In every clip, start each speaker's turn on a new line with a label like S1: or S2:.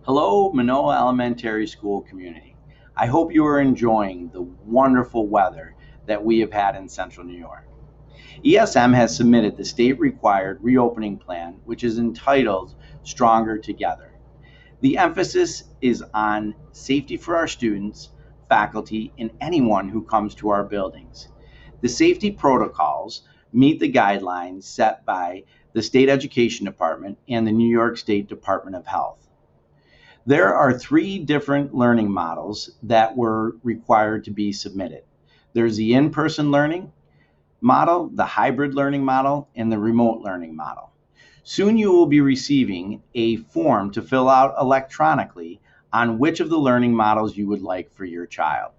S1: Hello, Minoa Elementary School community. I hope you are enjoying the wonderful weather that we have had in Central New York. ESM has submitted the state required reopening plan, which is entitled Stronger Together. The emphasis is on safety for our students, faculty, and anyone who comes to our buildings. The safety protocols meet the guidelines set by the State Education Department and the New York State Department of Health. There are three different learning models that were required to be submitted. There's the in-person learning model, the hybrid learning model, and the remote learning model. Soon you will be receiving a form to fill out electronically on which of the learning models you would like for your child.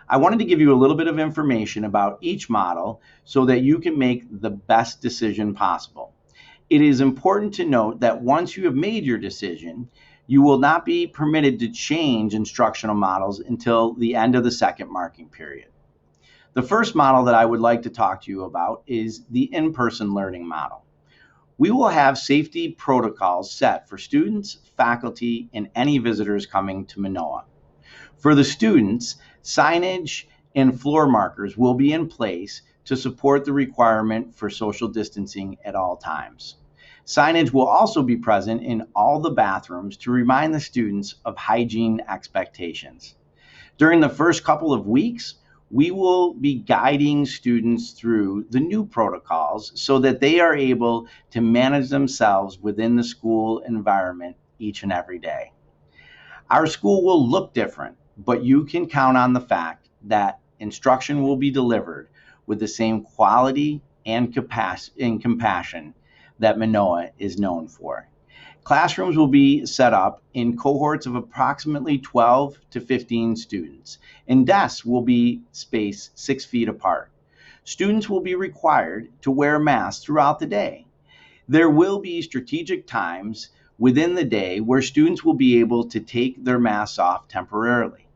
S1: I wanted to give you a little bit of information about each model so that you can make the best decision possible. It is important to note that once you have made your decision, you will not be permitted to change instructional models until the end of the second marking period. The first model that I would like to talk to you about is the in-person learning model. We will have safety protocols set for students, faculty, and any visitors coming to Minoa. For the students, signage and floor markers will be in place to support the requirement for social distancing at all times. Signage will also be present in all the bathrooms to remind the students of hygiene expectations. During the first couple of weeks, we will be guiding students through the new protocols so that they are able to manage themselves within the school environment each and every day. Our school will look different, but you can count on the fact that instruction will be delivered with the same quality and compassion that Minoa is known for. Classrooms will be set up in cohorts of approximately 12 to 15 students, and desks will be spaced 6 feet apart. Students will be required to wear masks throughout the day. There will be strategic times within the day where students will be able to take their masks off temporarily.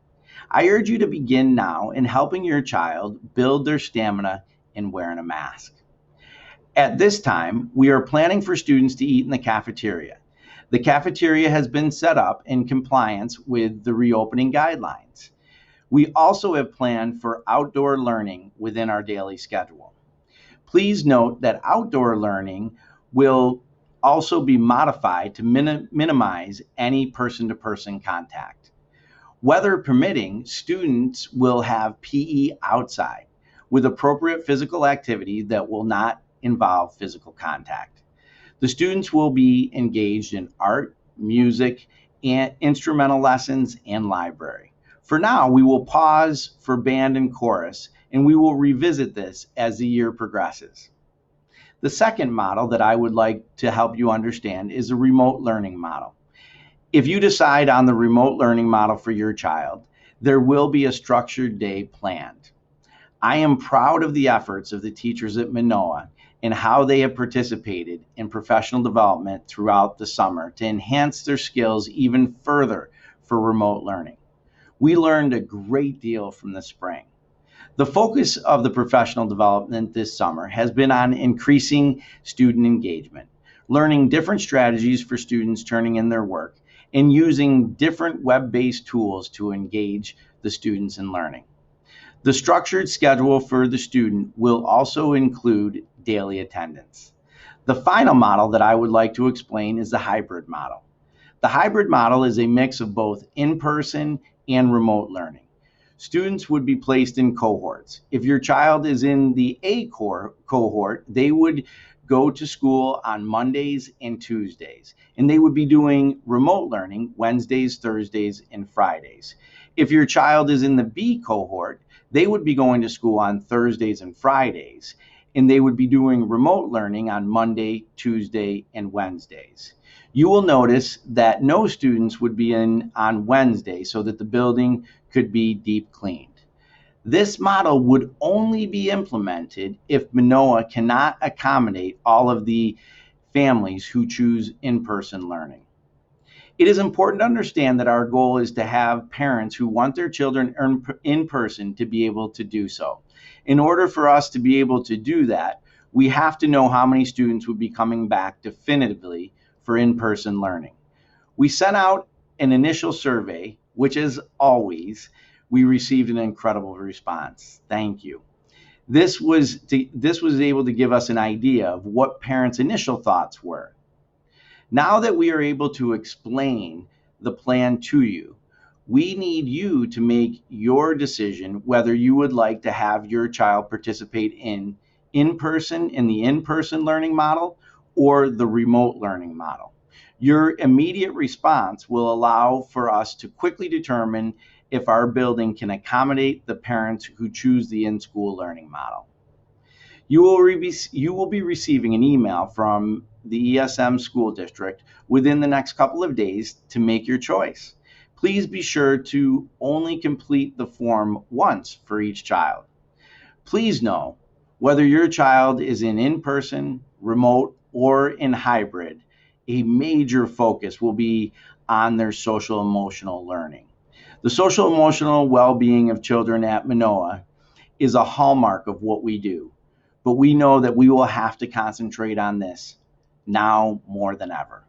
S1: I urge you to begin now in helping your child build their stamina in wearing a mask. At this time, we are planning for students to eat in the cafeteria. The cafeteria has been set up in compliance with the reopening guidelines. We also have planned for outdoor learning within our daily schedule. Please note that outdoor learning will also be modified to minimize any person-to-person contact. Weather permitting, students will have PE outside with appropriate physical activity that will not involve physical contact. The students will be engaged in art, music, and instrumental lessons and library. For now, we will pause for band and chorus, and we will revisit this as the year progresses. The second model that I would like to help you understand is a remote learning model. If you decide on the remote learning model for your child, there will be a structured day planned. I am proud of the efforts of the teachers at Minoa and how they have participated in professional development throughout the summer to enhance their skills even further for remote learning. We learned a great deal from the spring. The focus of the professional development this summer has been on increasing student engagement, learning different strategies for students turning in their work, and using different web-based tools to engage the students in learning. The structured schedule for the student will also include daily attendance. The final model that I would like to explain is the hybrid model. The hybrid model is a mix of both in-person and remote learning. Students would be placed in cohorts. If your child is in the A cohort, they would go to school on Mondays and Tuesdays, and they would be doing remote learning Wednesdays, Thursdays, and Fridays. If your child is in the B cohort, they would be going to school on Thursdays and Fridays, and they would be doing remote learning on Monday, Tuesday, and Wednesdays. You will notice that no students would be in on Wednesday so that the building could be deep cleaned. This model would only be implemented if Minoa cannot accommodate all of the families who choose in-person learning. It is important to understand that our goal is to have parents who want their children in person to be able to do so. In order for us to be able to do that, we have to know how many students would be coming back definitively for in-person learning. We sent out an initial survey, which as always, we received an incredible response. Thank you. This was able to give us an idea of what parents' initial thoughts were. Now that we are able to explain the plan to you, we need you to make your decision whether you would like to have your child participate in the in-person learning model or the remote learning model. Your immediate response will allow for us to quickly determine if our building can accommodate the parents who choose the in-school learning model. You will be receiving an email from the ESM school district within the next couple of days to make your choice. Please be sure to only complete the form once for each child. Please know, whether your child is in-person, remote, or in hybrid, a major focus will be on their social emotional learning. The social emotional well-being of children at Minoa is a hallmark of what we do, but we know that we will have to concentrate on this now more than ever.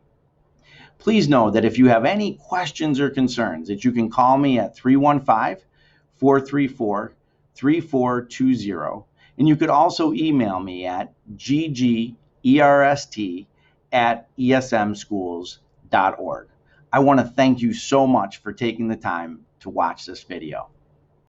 S1: Please know that if you have any questions or concerns, that you can call me at 315-434-3420, and you could also email me at ggerst@esmschools.org. I want to thank you so much for taking the time to watch this video.